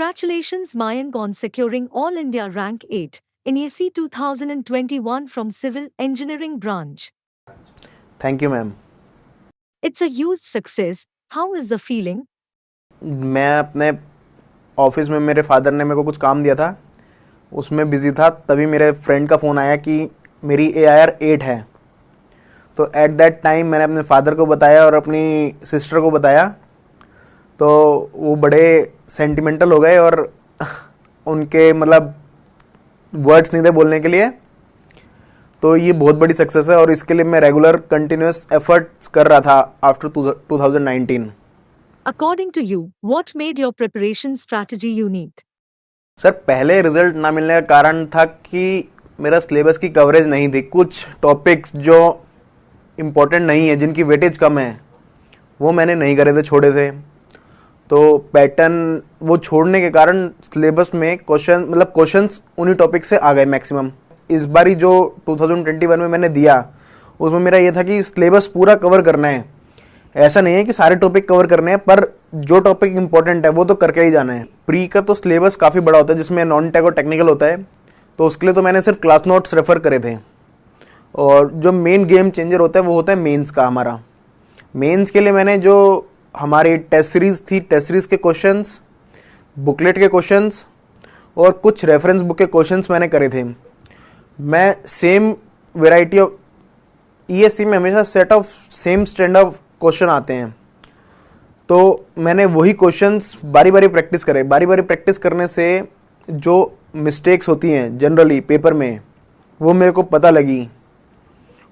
Congratulations, Mayank, on securing All India Rank 8 in AC 2021 from Civil Engineering Branch. Thank you ma'am. It's a huge success. How is the feeling? मैं अपने office में मेरे father ने मेरे को कुछ काम दिया था, उसमें बिजी था, तभी मेरे फ्रेंड का फ़ोन आया कि मेरी AIR 8 है। तो एट दैट टाइम मैंने अपने फादर को बताया और अपनी सिस्टर को बताया, तो वो बड़े सेंटिमेंटल हो गए और उनके मतलब वर्ड्स नहीं थे बोलने के लिए। तो ये बहुत बड़ी सक्सेस है और इसके लिए मैं रेगुलर कंटिन्यूस एफर्ट्स कर रहा था after 2019। According to you, what made your preparation strategy unique? Sir, पहले रिजल्ट ना मिलने का कारण था कि मेरा सिलेबस की कवरेज नहीं थी। कुछ टॉपिक्स जो इम्पोर्टेंट नहीं है, जिनकी वेटेज कम है, वो मैंने नहीं करे थे, छोड़े थे। तो पैटर्न वो छोड़ने के कारण सिलेबस में क्वेश्चंस उन्हीं टॉपिक से आ गए मैक्सिमम। इस बारी जो 2021 में मैंने दिया, उसमें मेरा ये था कि सिलेबस पूरा कवर करना है। ऐसा नहीं है कि सारे टॉपिक कवर करने हैं, पर जो टॉपिक इंपॉर्टेंट है वो तो करके ही जाना है। प्री का तो सिलेबस काफ़ी बड़ा होता है, जिसमें नॉन टेक और टेक्निकल होता है, तो उसके लिए तो मैंने सिर्फ क्लास नोट्स रेफर करे थे। और जो मेन गेम चेंजर होता है वो होता है मेंस का। हमारा मेंस के लिए मैंने जो हमारी टेस्ट सीरीज़ थी, टेस्ट सीरीज़ के क्वेश्चंस, बुकलेट के क्वेश्चंस और कुछ रेफरेंस बुक के क्वेश्चंस मैंने करे थे। मैं सेम वेराइटी ऑफ ESC में हमेशा set of same stand of question आते हैं, तो मैंने वही क्वेश्चंस बारी बारी प्रैक्टिस करे। बारी बारी प्रैक्टिस करने से जो मिस्टेक्स होती हैं जनरली पेपर में, वो मेरे को पता लगी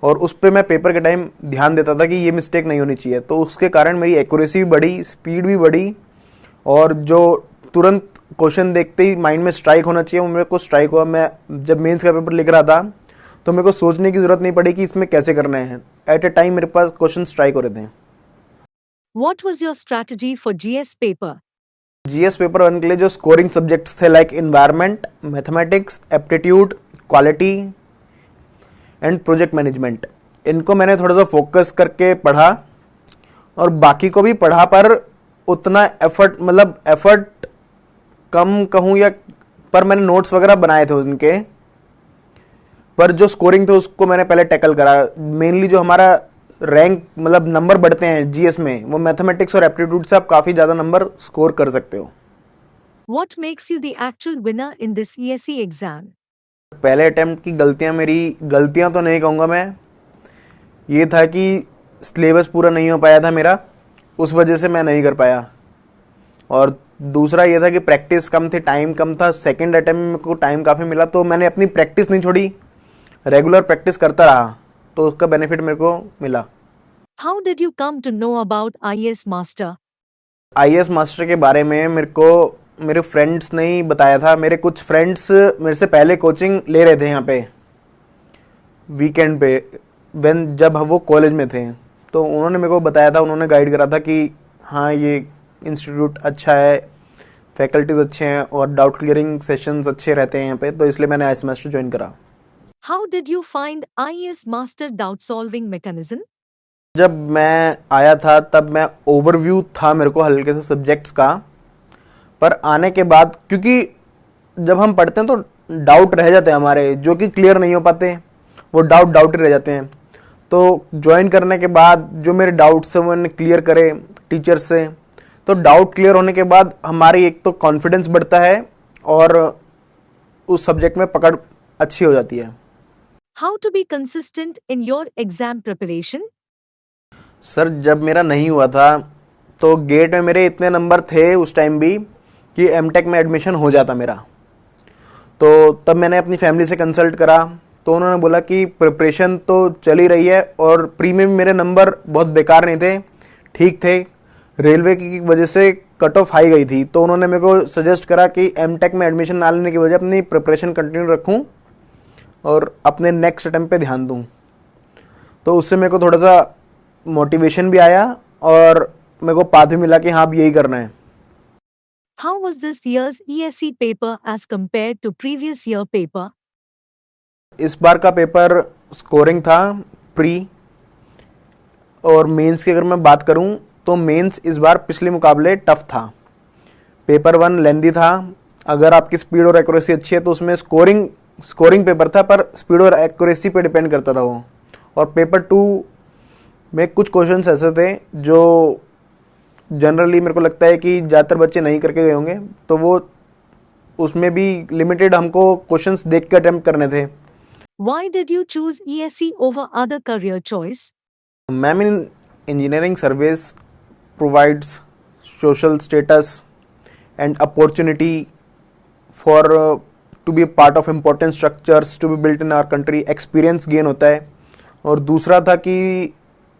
और उस पर मैं पेपर के टाइम ध्यान देता था कि ये मिस्टेक नहीं होनी चाहिए। तो उसके कारण मेरी एक्यूरेसी भी बढ़ी, स्पीड भी बढ़ी, और जो तुरंत क्वेश्चन देखते ही माइंड में स्ट्राइक होना चाहिए वो मेरे को स्ट्राइक हुआ। मैं जब मेंस का पेपर लिख रहा था तो मेरे को सोचने की ज़रूरत नहीं पड़ी कि इसमें कैसे करना है। एट ए टाइम मेरे पास क्वेश्चन स्ट्राइक हो रहे थे। What was your strategy for GS paper? GS paper 1 के लिए जो स्कोरिंग सब्जेक्ट्स थे like environment, mathematics, aptitude, quality and project management, इनको मैंने थोड़ा सा फोकस करके पढ़ा और बाकी को भी पढ़ा, पर उतना एफर्ट कम कहूँ या, पर मैंने नोट्स वगैरह बनाए थे उनके। पर जो स्कोरिंग थे उसको मैंने पहले टैकल करा। मेनली जो हमारा रैंक नंबर बढ़ते हैं GS में, वो मैथमेटिक्स और एप्टीट्यूड से आप काफ़ी ज़्यादा नंबर स्कोर कर सकते हो। What makes you the actual winner in this ESC exam? पहले अटेम्प्ट की गलतियां तो नहीं कहूँगा मैं, ये था कि सिलेबस पूरा नहीं हो पाया था मेरा, उस वजह से मैं नहीं कर पाया। और दूसरा ये था कि प्रैक्टिस कम थी, टाइम कम था। सेकंड अटेम्प्ट में मेरे को टाइम काफ़ी मिला, तो मैंने अपनी प्रैक्टिस नहीं छोड़ी, रेगुलर प्रैक्टिस करता रहा, तो उसका बेनिफिट मेरे को मिला। How did you come to know about IAS Master? IAS master के बारे में मेरे को मेरे फ्रेंड्स ने ही बताया था। मेरे कुछ फ्रेंड्स मेरे से पहले कोचिंग ले रहे थे यहाँ पे वीकेंड पे, जब वो कॉलेज में थे, तो उन्होंने मेरे को बताया था, उन्होंने गाइड करा था कि हाँ ये इंस्टीट्यूट अच्छा है, फैकल्टीज अच्छे हैं और डाउट क्लियरिंग सेशंस अच्छे रहते हैं यहाँ पे, तो इसलिए मैंने IAS मास्टर ज्वाइन करा। How did you find IAS Master doubt solving mechanism? जब मैं आया था तब मैं ओवरव्यू था मेरे को हल्के से सब्जेक्ट्स का, पर आने के बाद क्योंकि जब हम पढ़ते हैं तो डाउट रह जाते हैं हमारे, जो कि क्लियर नहीं हो पाते, वो डाउट ही रह जाते हैं। तो ज्वाइन करने के बाद जो मेरे डाउट्स हैं वो मैंने क्लियर करे टीचर से, तो डाउट क्लियर होने के बाद हमारी एक तो कॉन्फिडेंस बढ़ता है और उस सब्जेक्ट में पकड़ अच्छी हो जाती है। How to be consistent in your exam preparation? Sir, जब मेरा नहीं हुआ था तो गेट में मेरे इतने नंबर थे उस टाइम भी कि एमटेक में एडमिशन हो जाता मेरा। तो तब मैंने अपनी फैमिली से कंसल्ट करा, तो उन्होंने बोला कि प्रिपरेशन तो चल ही रही है और प्री में भी मेरे नंबर बहुत बेकार नहीं थे, ठीक थे। रेलवे की वजह से कट ऑफ हाई गई थी, तो उन्होंने मेरे को सजेस्ट करा कि एमटेक में एडमिशन ना लेने की वजह अपनी प्रिपरेशन कंटिन्यू रखूँ और अपने नेक्स्ट अटेम्प्ट पे ध्यान दूँ। तो उससे मेरे को थोड़ा सा मोटिवेशन भी आया और मेरे को पाथ भी मिला कि हाँ अब यही करना है। How was this year's ESC paper as compared to previous year paper? इस बार का पेपर स्कोरिंग था प्री, और मेंस की अगर मैं बात करूं तो मेंस इस बार पिछले मुकाबले टफ था। पेपर 1 लेंदी था, अगर आपकी स्पीड और एक्यूरेसी अच्छी है तो उसमें स्कोरिंग पेपर था, पर स्पीड और एक्यूरेसी पे डिपेंड करता था वो। और पेपर 2 में कुछ क्वेश्चंस ऐसे थे जो जनरली मेरे को लगता है कि ज़्यादातर बच्चे नहीं करके गए होंगे, तो वो उसमें भी लिमिटेड हमको क्वेश्चंस देख के अटेम्प्ट करने थे। Why did you choose ESE over other career choice? Ma'am, in engineering service provides social status and opportunity for to be a part of important structures to be built in our country. experience gain होता है। और दूसरा था कि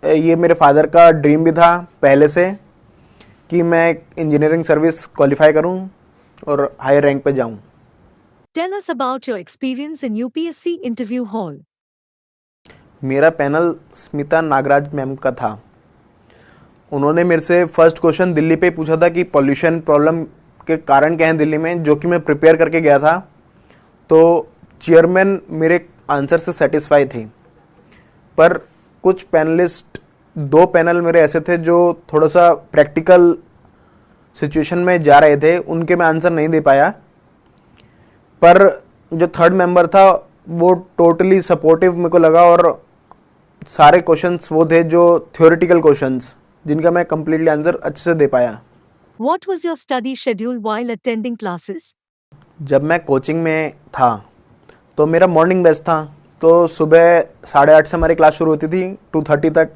ये मेरे father का dream भी था पहले से कि मैं इंजीनियरिंग सर्विस क्वालिफाई करूं और हायर रैंक पे जाऊं। Tell us about your experience in UPSC interview hall. मेरा पैनल स्मिता नागराज मैम का था। उन्होंने मेरे से फर्स्ट क्वेश्चन दिल्ली पे पूछा था कि पॉल्यूशन प्रॉब्लम के कारण क्या है दिल्ली में, जो कि मैं प्रिपेयर करके गया था। तो चेयरमैन मेरे आंसर से सेटिस्फाई थी, पर कुछ पैनलिस्ट, 2 पैनल मेरे ऐसे थे जो थोड़ा सा प्रैक्टिकल सिचुएशन में जा रहे थे, उनके मैं आंसर नहीं दे पाया। पर जो थर्ड मेंबर था वो टोटली सपोर्टिव मेरे को लगा, और सारे क्वेश्चंस वो थे जो थ्योरेटिकल क्वेश्चंस, जिनका मैं कंप्लीटली आंसर अच्छे से दे पाया। What was your study schedule while attending classes? जब मैं कोचिंग में था तो मेरा मॉर्निंग बैच था, तो सुबह 8:30 से हमारी क्लास शुरू होती थी 2:30 तक।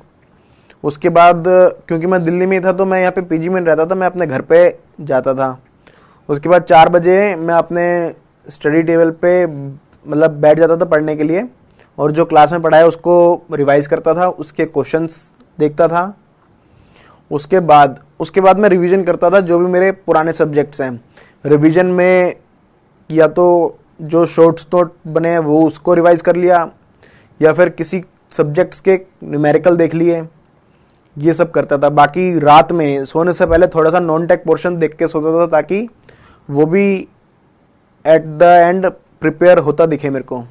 उसके बाद क्योंकि मैं दिल्ली में ही था तो मैं यहाँ पे पीजी में रहता था, मैं अपने घर पे जाता था। उसके बाद 4 बजे मैं अपने स्टडी टेबल पे मतलब बैठ जाता था पढ़ने के लिए, और जो क्लास में पढ़ाया उसको रिवाइज करता था, उसके क्वेश्चंस देखता था। उसके बाद मैं रिवीजन करता था जो भी मेरे पुराने सब्जेक्ट्स हैं। रिवीजन में या तो जो शॉर्ट्स नोट बने हैं वो उसको रिवाइज कर लिया, या फिर किसी सब्जेक्ट्स के न्यूमेरिकल देख लिए, ये सब करता था। बाकी रात में सोने से पहले थोड़ा सा नॉन टेक पोर्शन देख के सोता था, ताकि वो भी एट द एंड प्रिपेयर होता दिखे मेरे को।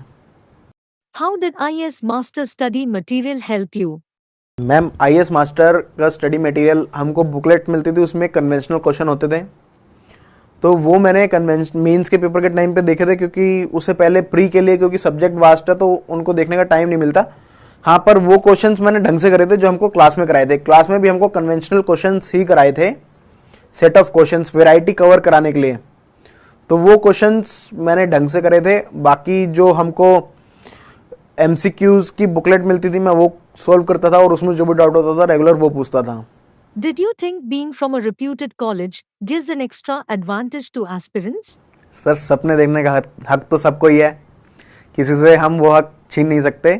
How did IAS Master study material help you? Ma'am, IAS master का स्टडी मटेरियल हमको बुकलेट मिलती थी, उसमें कन्वेंशनल क्वेश्चन होते थे। तो वो मैंने मेंस के पेपर के टाइम पे देखे थे, क्योंकि उससे पहले प्री के लिए, क्योंकि सब्जेक्ट वास्ट है तो उनको देखने का टाइम नहीं मिलता। हाँ, पर वो क्वेश्चंस मैंने ढंग से करे थे जो हमको क्लास में कराए थे। क्लास में भी हमको कन्वेंशनल क्वेश्चंस ही कराए थे, set of questions, variety cover कराने के लिए। तो वो क्वेश्चंस मैंने ढंग से करे थे। बाकी जो हमको MCQs की बुकलेट मिलती थी मैं वो सॉल्व करता था, और उसमें जो भी डाउट होता था रेगुलर वो पूछता था। Did you think being from a reputed college gives an extra advantage to aspirants? Sir, सपने देखने का हक तो सबको ही है, किसी से हम वो हक छीन नहीं सकते।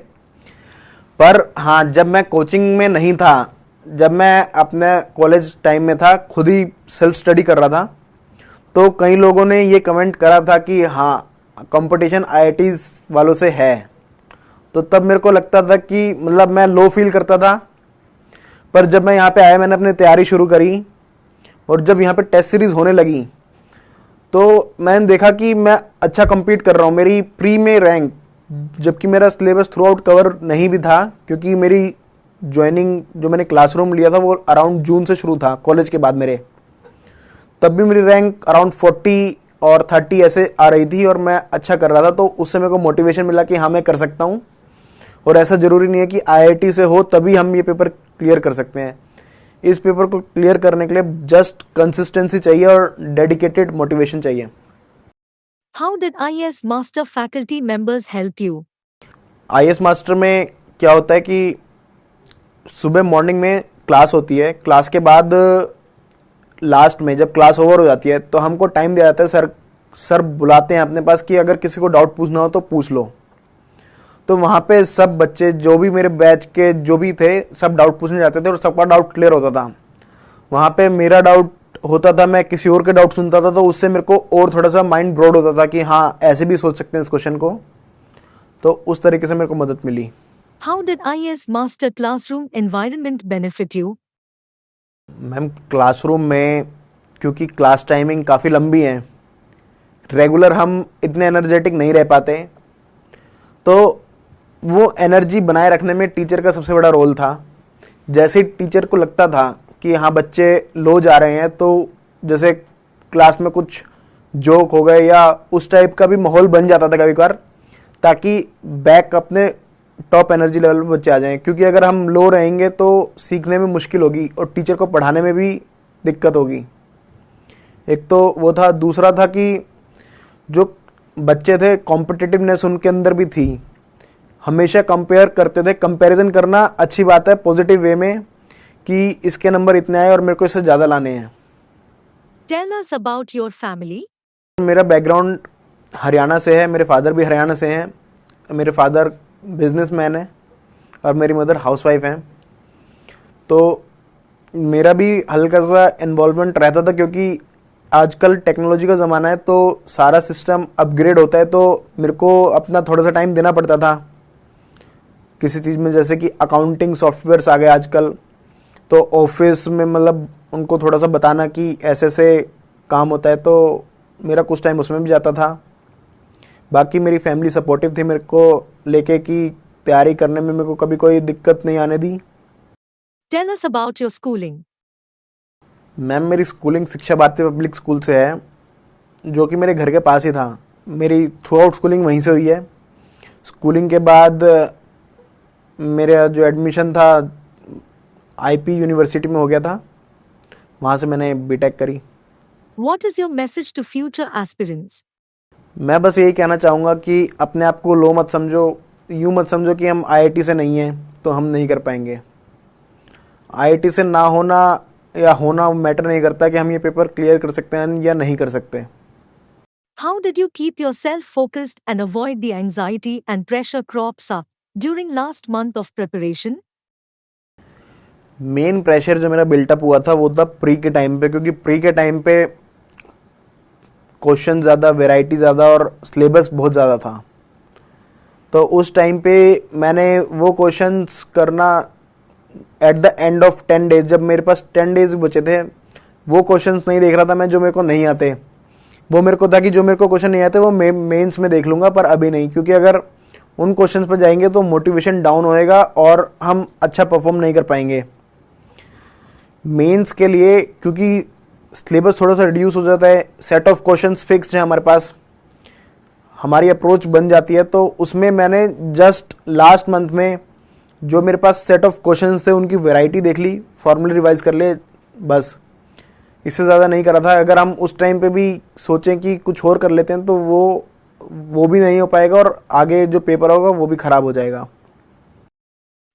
पर हाँ, जब मैं कोचिंग में नहीं था, जब मैं अपने कॉलेज टाइम में था, खुद ही सेल्फ स्टडी कर रहा था, तो कई लोगों ने ये कमेंट करा था कि हाँ, कंपटीशन IITs वालों से है। तो तब मेरे को लगता था कि मतलब मैं लो फील करता था। पर जब मैं यहाँ पे आया, मैंने अपनी तैयारी शुरू करी, और जब यहाँ पे टेस्ट सीरीज होने लगी तो मैंने देखा कि मैं अच्छा compete कर रहा हूँ। मेरी प्री में रैंक, जबकि मेरा सिलेबस थ्रू आउट कवर नहीं भी था, क्योंकि मेरी ज्वाइनिंग जो मैंने क्लासरूम लिया था वो अराउंड जून से शुरू था कॉलेज के बाद मेरे, तब भी मेरी रैंक अराउंड 40 और 30 ऐसे आ रही थी, और मैं अच्छा कर रहा था। तो उससे मेरे को मोटिवेशन मिला कि हाँ, मैं कर सकता हूँ, और ऐसा ज़रूरी नहीं है कि IIT से हो तभी हम ये पेपर क्लियर कर सकते हैं। इस पेपर को क्लियर करने के लिए जस्ट कंसिस्टेंसी चाहिए और डेडिकेटेड मोटिवेशन चाहिए। How did IAS Master faculty members help you? IAS master में क्या होता है कि सुबह मॉर्निंग में क्लास होती है, क्लास के बाद लास्ट में जब क्लास ओवर हो जाती है तो हमको टाइम दिया जाता है। सर बुलाते हैं अपने पास कि अगर किसी को डाउट पूछना हो तो पूछ लो। तो वहाँ पे सब बच्चे जो भी मेरे बैच के जो भी थे सब डाउट पूछने जाते थे, और सबका डाउट क्लियर होता था। वहाँ पे मेरा डाउट होता था, मैं किसी और के डाउट सुनता था, तो उससे मेरे को और थोड़ा सा माइंड ब्रॉड होता था कि हाँ, ऐसे भी सोच सकते हैं इस क्वेश्चन को। तो उस तरीके से मेरे को मदद मिली। How did IAS Master classroom environment benefit you? Ma'am, classroom में क्योंकि क्लास टाइमिंग काफ़ी लंबी है, रेगुलर हम इतने एनर्जेटिक नहीं रह पाते, तो वो एनर्जी बनाए रखने में टीचर का सबसे बड़ा रोल था। जैसे टीचर को लगता था कि हाँ, बच्चे लो जा रहे हैं, तो जैसे क्लास में कुछ जोक हो गए या उस टाइप का भी माहौल बन जाता था कभी कभार, ताकि बैक अपने टॉप एनर्जी लेवल पर बच्चे आ जाएं। क्योंकि अगर हम लो रहेंगे तो सीखने में मुश्किल होगी और टीचर को पढ़ाने में भी दिक्कत होगी। एक तो वो था, दूसरा था कि जो बच्चे थे कॉम्पिटिटिवनेस उनके अंदर भी थी, हमेशा कंपेयर करते थे। कंपैरिजन करना अच्छी बात है पॉजिटिव वे में कि इसके नंबर इतने आए और मेरे को इससे ज़्यादा लाने हैं। Tell us about your family. मेरा बैकग्राउंड हरियाणा से है, मेरे फादर भी हरियाणा से हैं। मेरे फादर बिजनेसमैन हैं और मेरी मदर हाउसवाइफ हैं। तो मेरा भी हल्का सा इन्वॉल्वमेंट रहता था, क्योंकि आजकल टेक्नोलॉजी का ज़माना है तो सारा सिस्टम अपग्रेड होता है, तो मेरे को अपना थोड़ा सा टाइम देना पड़ता था किसी चीज़ में। जैसे कि अकाउंटिंग सॉफ्टवेयर्स आ गए आजकल, तो ऑफिस में मतलब उनको थोड़ा सा बताना कि ऐसे ऐसे काम होता है, तो मेरा कुछ टाइम उसमें भी जाता था। बाकी मेरी फैमिली सपोर्टिव थी मेरे को लेके कि तैयारी करने में मेरे को कभी कोई दिक्कत नहीं आने दी। Tell us about your schooling. Ma'am मेरी स्कूलिंग शिक्षा भारती पब्लिक स्कूल से है, जो कि मेरे घर के पास ही था। मेरी थ्रू आउट स्कूलिंग वहीं से हुई है। स्कूलिंग के बाद मेरा जो एडमिशन था आईपी यूनिवर्सिटी में हो गया था, वहाँ से मैंने बीटेक करी। What is your message to future aspirants? मैं बस यही कहना चाहूँगा कि अपने आप को लो मत समझो, यूँ मत समझो कि हम आईआईटी से नहीं हैं तो हम नहीं कर पाएंगे। आईआईटी से ना होना या होना मैटर नहीं करता कि हम ये पेपर क्लियर कर सकते हैं या नहीं कर सकते। How did you keep yourself focused and avoid the anxiety and pressure crops up during last month of preparation? Main pressure जो मेरा बिल्टअप हुआ था वो था प्री के टाइम पे, क्योंकि प्री के टाइम पे क्वेश्चन ज़्यादा, वैरायटी ज़्यादा और सिलेबस बहुत ज़्यादा था। तो उस टाइम पे मैंने वो क्वेश्चंस करना at the end of 10 days, जब मेरे पास 10 डेज बचे थे, वो क्वेश्चंस नहीं देख रहा था मैं जो मेरे को नहीं आते। वो मेरे को था कि जो मेरे को क्वेश्चन नहीं आते वो मेंस में देख लूँगा, पर अभी नहीं, क्योंकि अगर उन क्वेश्चंस पर जाएंगे तो मोटिवेशन डाउन होएगा और हम अच्छा परफॉर्म नहीं कर पाएंगे मेंस के लिए। क्योंकि सिलेबस थोड़ा सा रिड्यूस हो जाता है, सेट ऑफ क्वेश्चंस फिक्स्ड है हमारे पास, हमारी अप्रोच बन जाती है। तो उसमें मैंने जस्ट लास्ट मंथ में जो मेरे पास सेट ऑफ क्वेश्चंस थे उनकी वैरायटी देख ली, फॉर्मूले रिवाइज कर ले, बस इससे ज़्यादा नहीं करा था। अगर हम उस टाइम पे भी सोचें कि कुछ और कर लेते हैं तो वो भी नहीं हो पाएगा और आगे जो पेपर होगा वो भी ख़राब हो जाएगा।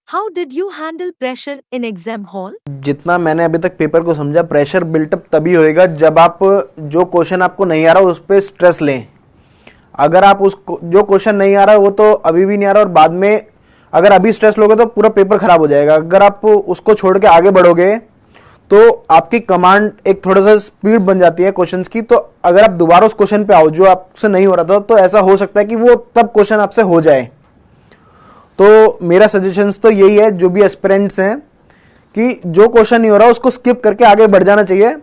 How did you handle pressure in exam hall? जितना मैंने अभी तक पेपर को समझा, प्रेशर बिल्टअप तभी होएगा जब आप जो क्वेश्चन आपको नहीं आ रहा उस पर स्ट्रेस लें। अगर आप जो क्वेश्चन नहीं आ रहा वो तो अभी भी नहीं आ रहा और बाद में अगर अभी स्ट्रेस लोगे तो पूरा पेपर खराब हो जाएगा। अगर आप उसको छोड़ के आगे बढ़ोगे तो आपकी कमांड एक थोड़ा सा स्पीड बन जाती है क्वेश्चंस की। तो अगर आप दोबारा उस क्वेश्चन पे आओ जो आपसे नहीं हो रहा था, तो ऐसा हो सकता है कि वो तब क्वेश्चन आपसे हो जाए। तो मेरा सजेशंस तो यही है जो भी एस्पिरेंट्स हैं कि जो क्वेश्चन नहीं हो रहा उसको स्किप करके आगे बढ़ जाना चाहिए,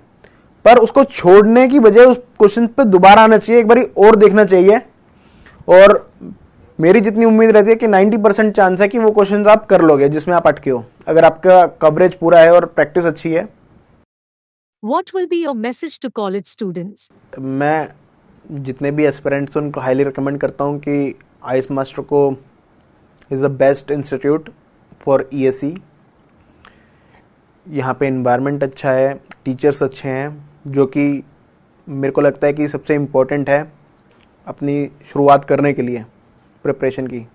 पर उसको छोड़ने की बजाय उस क्वेश्चन पे दोबारा आना चाहिए, एक बारी और देखना चाहिए। और मेरी जितनी उम्मीद रहती है कि 90% चांस है कि वो क्वेश्चन आप कर लोगे जिसमें आप अटके हो, अगर आपका कवरेज पूरा है और प्रैक्टिस अच्छी है। What will be your message to college students? मैं जितने भी एस्पिरेंट्स हैं उनको हाईली रिकमेंड करता हूँ कि आईएएस मास्टर को is the best institute for ESE. यहाँ पे इन्वायरमेंट अच्छा है, टीचर्स अच्छे हैं, जो कि मेरे को लगता है कि सबसे इम्पोर्टेंट है अपनी शुरुआत करने के लिए प्रिपरेशन की।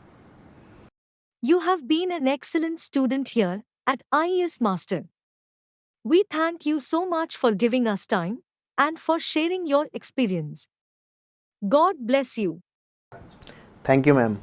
You have been an excellent student here at IES Master. We thank you so much for giving us time and for sharing your experience. God bless you. Thank you ma'am.